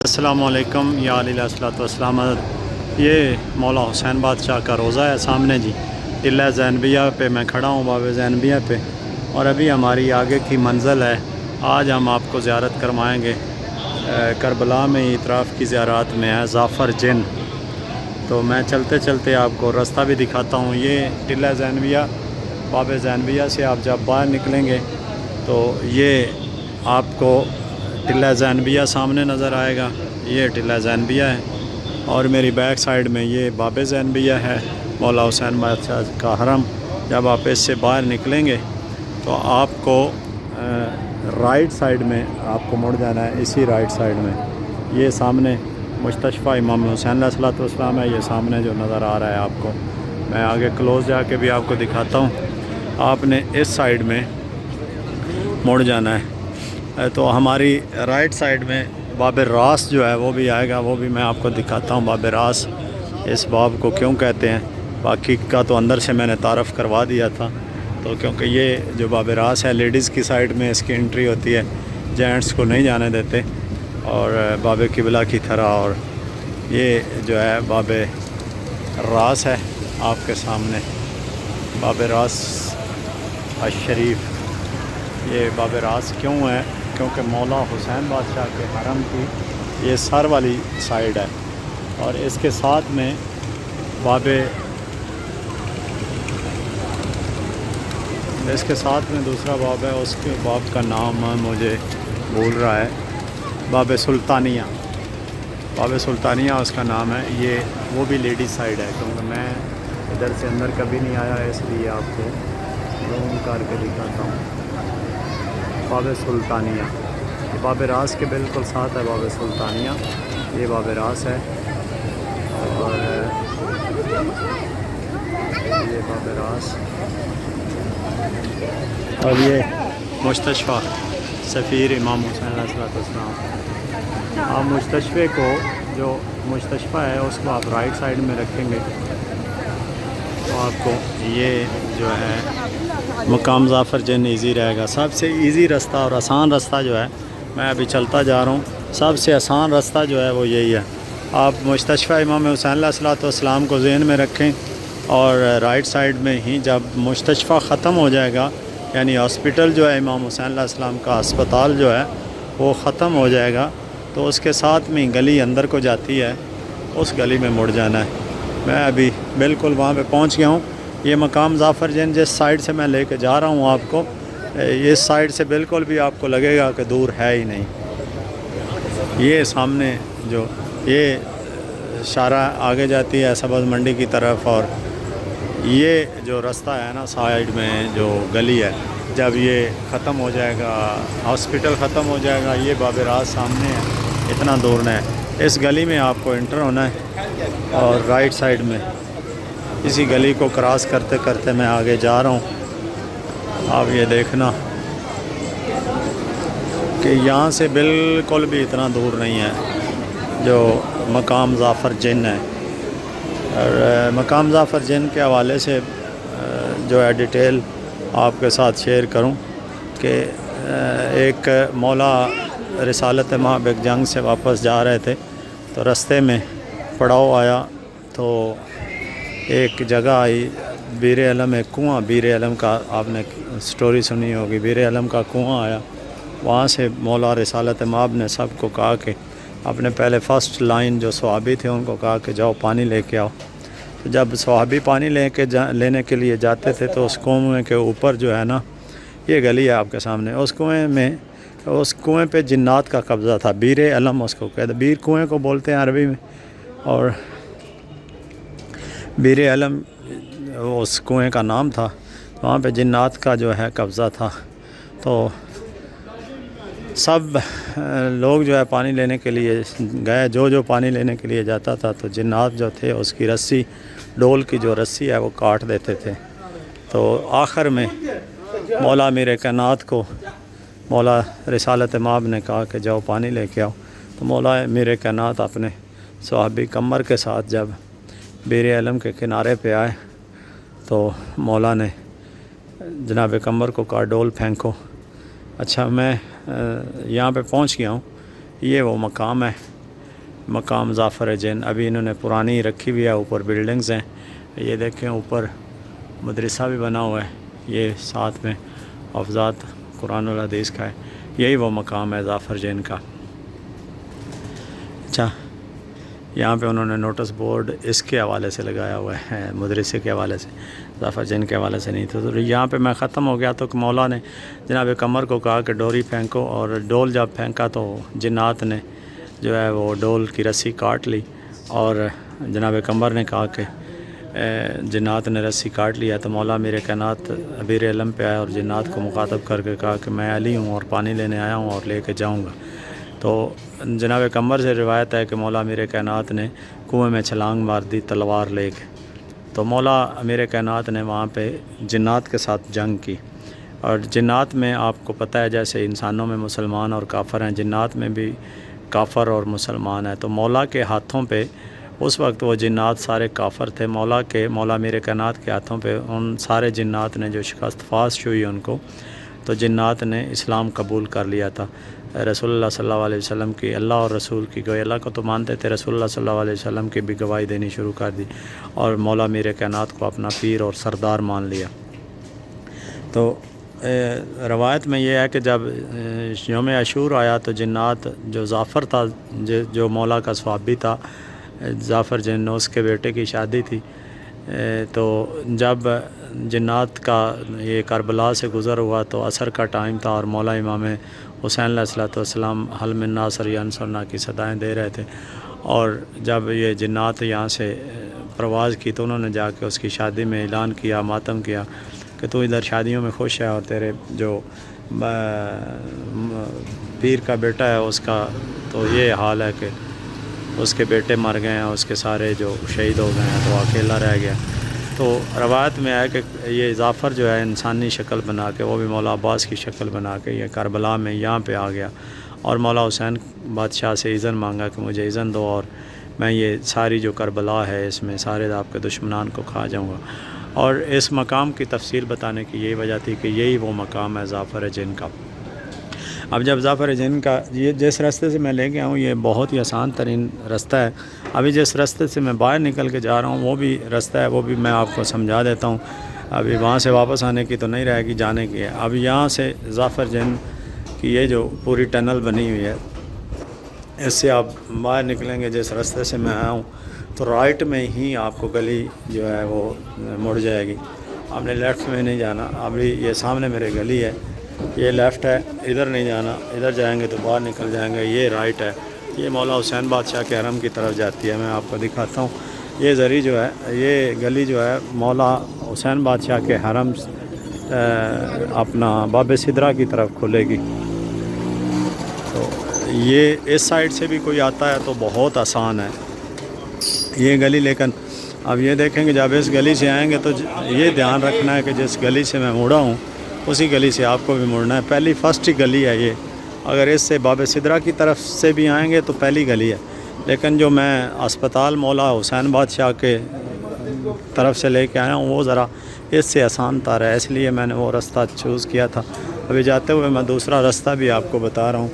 السلام علیکم یا علیہ الصلوۃ والسلام۔ یہ مولا حسین بادشاہ کا روضہ ہے سامنے جی، ٹلہ زینبیہ پہ میں کھڑا ہوں، باب زینبیہ پہ، اور ابھی ہماری آگے کی منزل ہے۔ آج ہم آپ کو زیارت کروائیں گے کربلا میں اطراف کی زیارات میں ہے ظافر جن۔ تو میں چلتے چلتے آپ کو راستہ بھی دکھاتا ہوں۔ یہ ٹلہ زینبیہ، باب زینبیہ سے آپ جب باہر نکلیں گے تو یہ آپ کو ٹلہ زینبیہ سامنے نظر آئے گا۔ یہ ٹلہ زینبیہ ہے اور میری بیک سائیڈ میں یہ باب زینبیہ ہے، مولا حسین بادشاہ کا حرم۔ جب آپ اس سے باہر نکلیں گے تو آپ کو رائٹ سائیڈ میں آپ کو مڑ جانا ہے، اسی رائٹ سائیڈ میں یہ سامنے مستشفیٰ امام حسین علیہ الصلوۃ والسلام ہے۔ یہ سامنے جو نظر آ رہا ہے آپ کو، میں آگے کلوز جا کے بھی آپ کو دکھاتا ہوں۔ آپ نے اس سائیڈ میں مڑ جانا ہے تو ہماری رائٹ سائیڈ میں باب راس جو ہے وہ بھی آئے گا، وہ بھی میں آپ کو دکھاتا ہوں۔ باب راس اس باب کو کیوں کہتے ہیں، باقی کا تو اندر سے میں نے تعارف کروا دیا تھا، تو کیونکہ یہ جو باب راس ہے لیڈیز کی سائیڈ میں اس کی انٹری ہوتی ہے، جینٹس کو نہیں جانے دیتے، اور باب قبلہ کی طرح۔ اور یہ جو ہے باب راس ہے آپ کے سامنے، باب راس الشریف۔ یہ باب راس کیوں ہے؟ کیونکہ مولا حسین بادشاہ کے حرم کی یہ سر والی سائیڈ ہے، اور اس کے ساتھ میں اس کے ساتھ میں دوسرا باب ہے، اس کے باب کا نام مجھے بھول رہا ہے، باب سلطانیہ۔ باب سلطانیہ اس کا نام ہے۔ یہ وہ بھی لیڈیز سائیڈ ہے، کیونکہ میں ادھر سے اندر کبھی نہیں آیا، اس لیے آپ کو زوم کر کے دکھاتا ہوں۔ باب سلطانیہ یہ باب راس کے بالکل ساتھ ہے، باب سلطانیہ یہ باب راس ہے، اور یہ باب راس، اور یہ مستشفیٰ سفیر امام حسین علیہ السلام۔ آپ مستشفے کو، جو مستشفیٰ ہے اس کو آپ رائٹ سائیڈ میں رکھیں گے تو آپ کو یہ جو ہے مقام ظافر جن ایزی رہے گا۔ سب سے ایزی راستہ اور آسان راستہ جو ہے، میں ابھی چلتا جا رہا ہوں، سب سے آسان راستہ جو ہے وہ یہی ہے۔ آپ مستشفیٰ امام حسین علیہ الصلوۃ والسلام کو ذہن میں رکھیں، اور رائٹ سائیڈ میں ہی جب مستشفیٰ ختم ہو جائے گا، یعنی ہاسپٹل جو ہے امام حسین علیہ السلام کا ہسپتال جو ہے وہ ختم ہو جائے گا، تو اس کے ساتھ میں گلی اندر کو جاتی ہے، اس گلی میں مڑ جانا ہے۔ میں ابھی بالکل وہاں پہ پہنچ گیا ہوں۔ یہ مقام ظافر جن جس سائیڈ سے میں لے کے جا رہا ہوں آپ کو، اس سائیڈ سے بالکل بھی آپ کو لگے گا کہ دور ہے ہی نہیں۔ یہ سامنے جو یہ شارع آگے جاتی ہے سبز منڈی کی طرف، اور یہ جو راستہ ہے نا سائیڈ میں جو گلی ہے، جب یہ ختم ہو جائے گا، ہاسپٹل ختم ہو جائے گا، یہ باب راس سامنے ہے، اتنا دور نہ ہے۔ اس گلی میں آپ کو انٹر ہونا ہے، اور رائٹ سائیڈ میں اسی گلی کو کراس کرتے کرتے میں آگے جا رہا ہوں۔ آپ یہ دیکھنا کہ یہاں سے بالکل بھی اتنا دور نہیں ہے جو مقام ظافر جن ہے۔ اور مقام ظافر جن کے حوالے سے جو ہے ڈیٹیل آپ کے ساتھ شیئر کروں کہ ایک مولا رسالت مآب ایک جنگ سے واپس جا رہے تھے، تو رستے میں پڑاؤ آیا، تو ایک جگہ آئی بیر علم، ایک کنواں، بیر علم کا آپ نے سٹوری سنی ہوگی، بیر علم کا کنواں آیا۔ وہاں سے مولا رسالت مآب نے سب کو کہا کہ اپنے پہلے فرسٹ لائن جو صحابی تھے ان کو کہا کہ جاؤ پانی لے کے آؤ۔ تو جب صحابی پانی لینے کے لیے جاتے تھے تو اس کنویں کے اوپر جو ہے نا، یہ گلی ہے آپ کے سامنے، اس کنویں پہ جنات کا قبضہ تھا، بیر علم اس کو کہتے، بیر کنویں کو بولتے ہیں عربی میں، اور بیر علم اس کنویں کا نام تھا۔ وہاں پہ جنات کا جو ہے قبضہ تھا، تو سب لوگ جو ہے پانی لینے کے لیے گئے، جو پانی لینے کے لیے جاتا تھا تو جنات جو تھے اس کی رسی، ڈول کی جو رسی ہے وہ کاٹ دیتے تھے۔ تو آخر میں مولا میر کائنات کو مولا رسالت مآب نے کہا کہ جاؤ پانی لے کے آؤ۔ تو مولا میر کائنات اپنے صحابی قمر کے ساتھ جب بیر علم کے کنارے پہ آئے تو مولا نے جناب قمر کو کہا ڈول پھینکو۔ اچھا، میں یہاں پہ پہنچ گیا ہوں، یہ وہ مقام ہے مقام ظافر جن، ابھی انہوں نے پرانی رکھی ہوئی ہے، اوپر بلڈنگز ہیں، یہ دیکھیں اوپر مدرسہ بھی بنا ہوا ہے، یہ ساتھ میں حفظات قرآن الحدیث کا ہے، یہی وہ مقام ہے ظافر جن کا۔ اچھا، یہاں پہ انہوں نے نوٹس بورڈ اس کے حوالے سے لگایا ہوا ہے، مدرسے کے حوالے سے، ظافر جن کے حوالے سے نہیں تھا۔ تو یہاں پہ میں ختم ہو گیا تو مولا نے جناب قمر کو کہا کہ ڈوری پھینکو، اور ڈول جب پھینکا تو جنات نے جو ہے وہ ڈول کی رسی کاٹ لی، اور جناب قمر نے کہا کہ جنات نے رسی کاٹ لیا، تو مولا میرے کائنات ابیر علم پہ آیا اور جنات کو مخاطب کر کے کہا کہ میں علی ہوں اور پانی لینے آیا ہوں اور لے کے جاؤں گا۔ تو جناب قمر سے روایت ہے کہ مولا میرے کائنات نے کنویں میں چھلانگ مار دی تلوار لے کے، تو مولا میرے کائنات نے وہاں پہ جنات کے ساتھ جنگ کی، اور جنات میں آپ کو پتہ ہے جیسے انسانوں میں مسلمان اور کافر ہیں، جنات میں بھی کافر اور مسلمان ہیں۔ تو مولا کے ہاتھوں پہ اس وقت وہ جنات سارے کافر تھے، مولا میرے کائنات کے ہاتھوں پہ ان سارے جنات نے جو شکست فاش ہوئی ان کو، تو جنات نے اسلام قبول کر لیا تھا۔ رسول اللہ صلی اللہ علیہ وسلم کی، اللہ اور رسول کی گوئی، اللہ کو تو مانتے تھے، رسول اللہ صلی اللہ علیہ وسلم کی بھی گواہی دینی شروع کر دی، اور مولا میرے کائنات کو اپنا پیر اور سردار مان لیا۔ تو روایت میں یہ ہے کہ جب یوم عاشور آیا تو جنات، جو ظافر تھا جو مولا کا صحابی تھا ظافر جن، اس کے بیٹے کی شادی تھی، تو جب جنات کا یہ کربلا سے گزر ہوا تو عصر کا ٹائم تھا، اور مولا امام حسین علیہ السلام حل من ناصر ینصرنا کی صدائیں دے رہے تھے، اور جب یہ جنات یہاں سے پرواز کی تو انہوں نے جا کے اس کی شادی میں اعلان کیا، ماتم کیا کہ تو ادھر شادیوں میں خوش ہے، اور تیرے جو پیر کا بیٹا ہے اس کا تو یہ حال ہے کہ اس کے بیٹے مر گئے ہیں، اس کے سارے جو شہید ہو گئے ہیں، تو اکیلا رہ گیا۔ تو روایت میں ہے کہ یہ ظافر جو ہے انسانی شکل بنا کے، وہ بھی مولا عباس کی شکل بنا کے یہ کربلا میں یہاں پہ آ گیا، اور مولا حسین بادشاہ سے اذن مانگا کہ مجھے اذن دو، اور میں یہ ساری جو کربلا ہے اس میں سارے آپ کے دشمنان کو کھا جاؤں گا۔ اور اس مقام کی تفصیل بتانے کی یہی وجہ تھی کہ یہی وہ مقام ہے ظافر جن کا۔ اب جب ظافر جن کا یہ جس راستے سے میں لے گیا ہوں یہ بہت ہی آسان ترین رستہ ہے، ابھی جس راستے سے میں باہر نکل کے جا رہا ہوں وہ بھی رستہ ہے، وہ بھی میں آپ کو سمجھا دیتا ہوں، ابھی وہاں سے واپس آنے کی تو نہیں رہے گی، جانے کی ہے۔ اب یہاں سے ظافر جن کی یہ جو پوری ٹنل بنی ہوئی ہے، اس سے آپ باہر نکلیں گے جس راستے سے میں آیا ہوں تو رائٹ میں ہی آپ کو گلی جو ہے وہ مڑ جائے گی، آپ نے لیفٹ میں نہیں جانا۔ ابھی یہ سامنے میرے گلی ہے، یہ لیفٹ ہے، ادھر نہیں جانا، ادھر جائیں گے تو باہر نکل جائیں گے، یہ رائٹ ہے، یہ مولا حسین بادشاہ کے حرم کی طرف جاتی ہے۔ میں آپ کو دکھاتا ہوں، یہ زری جو ہے، یہ گلی جو ہے مولا حسین بادشاہ کے حرم اپنا باب سدرہ کی طرف کھلے گی۔ تو یہ اس سائڈ سے بھی کوئی آتا ہے تو بہت آسان ہے یہ گلی، لیکن اب یہ دیکھیں کہ جب اس گلی سے آئیں گے تو یہ دھیان رکھنا ہے کہ جس گلی سے میں مڑا ہوں اسی گلی سے آپ کو بھی مڑنا ہے، پہلی فرسٹ ہی گلی ہے یہ۔ اگر اس سے باب سدرہ کی طرف سے بھی آئیں گے تو پہلی گلی ہے، لیکن جو میں اسپتال مولا حسین بادشاہ کے طرف سے لے کے آیا ہوں وہ ذرا اس سے آسان تر ہے، اس لیے میں نے وہ راستہ چوز کیا تھا۔ ابھی جاتے ہوئے میں دوسرا راستہ بھی آپ کو بتا رہا ہوں،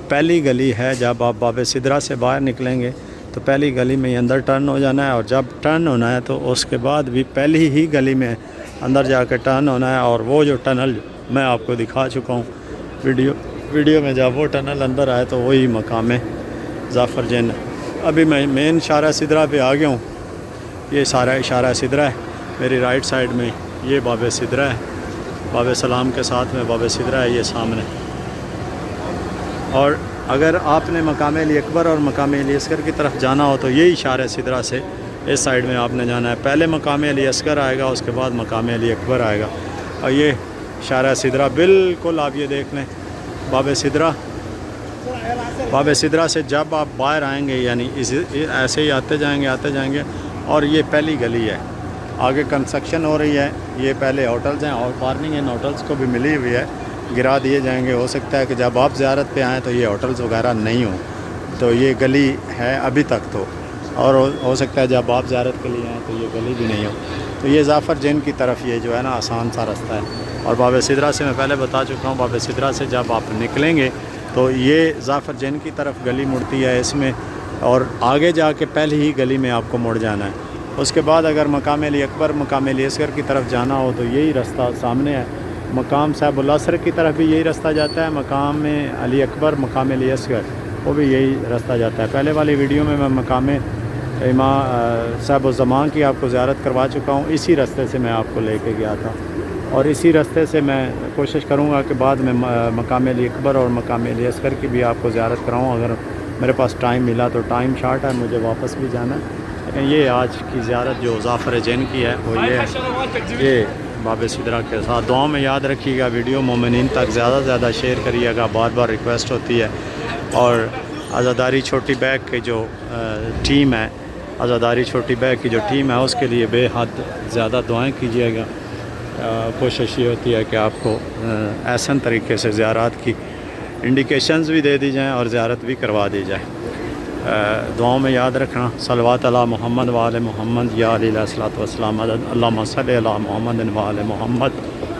پہلی گلی ہے، جب آپ باب سدرہ سے باہر نکلیں گے تو پہلی گلی میں ہی اندر ٹرن ہو جانا ہے، اور جب ٹرن ہونا ہے تو اس کے بعد بھی پہلی ہی گلی میں اندر جا کے ٹرن ہونا ہے، اور وہ جو ٹنل میں آپ کو دکھا چکا ہوں ویڈیو میں، جب وہ ٹنل اندر آئے تو وہی مقام ہے ظافر جن۔ ابھی میں مین شارع سدرہ پہ آ گیا ہوں، یہ سارا شارع سدرہ ہے، میری رائٹ سائڈ میں یہ باب سدرہ ہے، باب سلام کے ساتھ میں باب سدرہ ہے یہ سامنے۔ اور اگر آپ نے مقام علی اکبر اور مقام علی اصغر کی طرف جانا ہو تو یہی شارع سدرہ سے اس سائڈ میں آپ نے جانا ہے، پہلے مقام علی اصغر آئے گا، اس کے بعد مقام علی اکبر آئے گا، اور یہ شارع سدرہ بالکل آپ یہ دیکھ لیں باب سدرہ سے جب آپ باہر آئیں گے یعنی ایسے ہی آتے جائیں گے، اور یہ پہلی گلی ہے، آگے کنسٹرکشن ہو رہی ہے، یہ پہلے ہوٹلز ہیں اور پارکنگ ان ہوٹلز کو بھی ملی ہوئی ہے، گرا دیے جائیں گے، ہو سکتا ہے کہ جب آپ زیارت پہ آئیں تو یہ ہوٹلز وغیرہ نہیں ہوں، تو یہ گلی ہے ابھی تک تو، اور ہو سکتا ہے جب آپ زیارت کے لیے آئیں تو یہ گلی بھی نہیں ہو۔ تو یہ ظافر جن کی طرف یہ جو ہے نا آسان سا راستہ ہے، اور باب سدرہ سے میں پہلے بتا چکا ہوں، باب سدرہ سے جب آپ نکلیں گے تو یہ ظافر جن کی طرف گلی مڑتی ہے، اس میں اور آگے جا کے پہلی ہی گلی میں آپ کو مڑ جانا ہے. اس کے بعد اگر مقام علی اکبر مقام علی اصغر کی طرف جانا ہو تو یہی رستہ سامنے ہے. مقام صاحب الاسر کی طرف بھی یہی رستہ جاتا ہے. مقام علی اکبر مقام علی اصغر وہ بھی یہی رستہ جاتا ہے. پہلے والی ویڈیو میں مقام امام صاحب الزمان کی آپ کو زیارت کروا چکا ہوں. اسی رستے سے میں آپ کو لے کے گیا تھا اور اسی رستے سے میں کوشش کروں گا کہ بعد میں مقام علی اکبر اور مقام علی اصغر کی بھی آپ کو زیارت کراؤں. اگر میرے پاس ٹائم ملا تو. ٹائم شارٹ ہے, مجھے واپس بھی جانا ہے. لیکن یہ آج کی زیارت جو ظافر جن کی ہے وہ یہ باب سدرہ کے ساتھ. دعاؤں میں یاد رکھیے گا. ویڈیو مومنین تک زیادہ سے زیادہ شیئر کریے گا, بار بار ریکویسٹ ہوتی ہے. اور عزاداری چھوٹی بیگ کی جو ٹیم ہے, عزاداری چھوٹی بیگ کی جو ٹیم ہے, اس کے لیے بے حد زیادہ دعائیں کیجیے گا. کوشش یہ ہوتی ہے کہ آپ کو احسن طریقے سے زیارات کی انڈیکیشنز بھی دے دی جائیں اور زیارت بھی کروا دی جائے. دعاؤں میں یاد رکھنا. صلوات علی محمد و آل محمد یا علیہ الصلوۃ والسلام. اللہم صلی علی محمد و آل محمد.